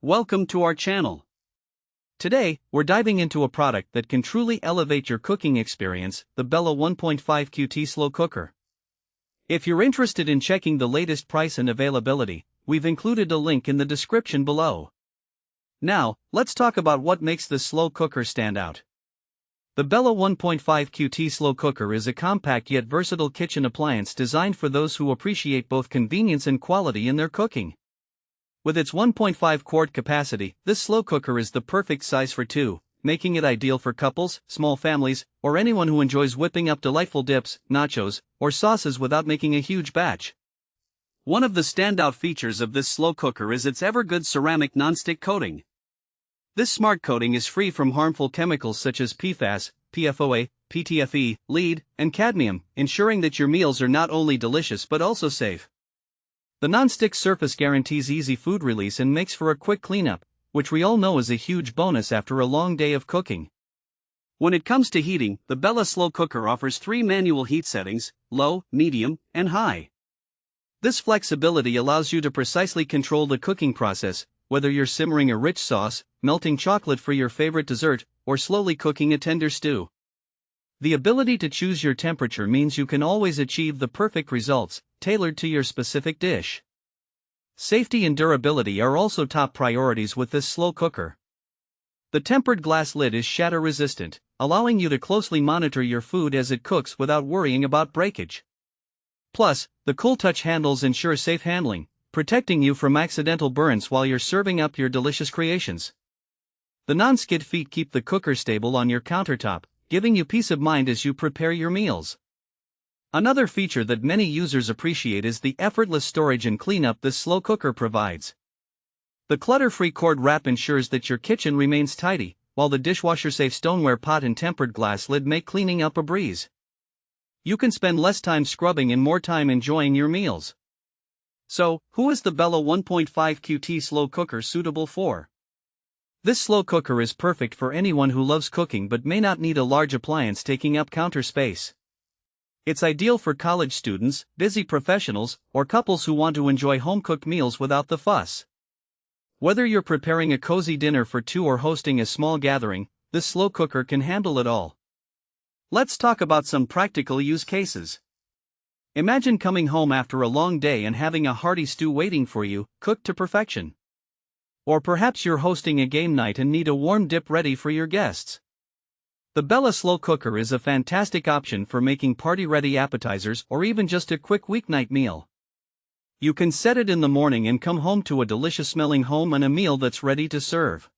Welcome to our channel. Today, we're diving into a product that can truly elevate your cooking experience, the Bella 1.5 QT Slow Cooker. If you're interested in checking the latest price and availability, we've included a link in the description below. Now, let's talk about what makes this slow cooker stand out. The Bella 1.5 QT Slow Cooker is a compact yet versatile kitchen appliance designed for those who appreciate both convenience and quality in their cooking. With its 1.5 quart capacity, this slow cooker is the perfect size for two, making it ideal for couples, small families, or anyone who enjoys whipping up delightful dips, nachos, or sauces without making a huge batch. One of the standout features of this slow cooker is its EverGood Ceramic Nonstick Coating. This smart coating is free from harmful chemicals such as PFAS, PFOA, PTFE, lead, and cadmium, ensuring that your meals are not only delicious but also safe. The non-stick surface guarantees easy food release and makes for a quick cleanup, which we all know is a huge bonus after a long day of cooking. When it comes to heating, the Bella Slow Cooker offers 3 manual heat settings: low, medium, and high. This flexibility allows you to precisely control the cooking process, whether you're simmering a rich sauce, melting chocolate for your favorite dessert, or slowly cooking a tender stew. The ability to choose your temperature means you can always achieve the perfect results, tailored to your specific dish. Safety and durability are also top priorities with this slow cooker. The tempered glass lid is shatter-resistant, allowing you to closely monitor your food as it cooks without worrying about breakage. Plus, the cool touch handles ensure safe handling, protecting you from accidental burns while you're serving up your delicious creations. The non-skid feet keep the cooker stable on your countertop, giving you peace of mind as you prepare your meals. Another feature that many users appreciate is the effortless storage and cleanup this slow cooker provides. The clutter-free cord wrap ensures that your kitchen remains tidy, while the dishwasher-safe stoneware pot and tempered glass lid make cleaning up a breeze. You can spend less time scrubbing and more time enjoying your meals. So, who is the Bella 1.5 QT Slow Cooker suitable for? This slow cooker is perfect for anyone who loves cooking but may not need a large appliance taking up counter space. It's ideal for college students, busy professionals, or couples who want to enjoy home-cooked meals without the fuss. Whether you're preparing a cozy dinner for two or hosting a small gathering, this slow cooker can handle it all. Let's talk about some practical use cases. Imagine coming home after a long day and having a hearty stew waiting for you, cooked to perfection. Or perhaps you're hosting a game night and need a warm dip ready for your guests. The Bella Slow Cooker is a fantastic option for making party-ready appetizers or even just a quick weeknight meal. You can set it in the morning and come home to a delicious-smelling home and a meal that's ready to serve.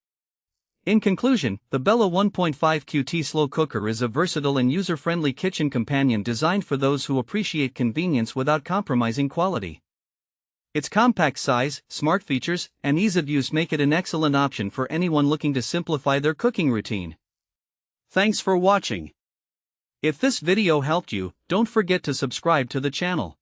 In conclusion, the Bella 1.5 QT Slow Cooker is a versatile and user-friendly kitchen companion designed for those who appreciate convenience without compromising quality. Its compact size, smart features, and ease of use make it an excellent option for anyone looking to simplify their cooking routine. Thanks for watching. If this video helped you, don't forget to subscribe to the channel.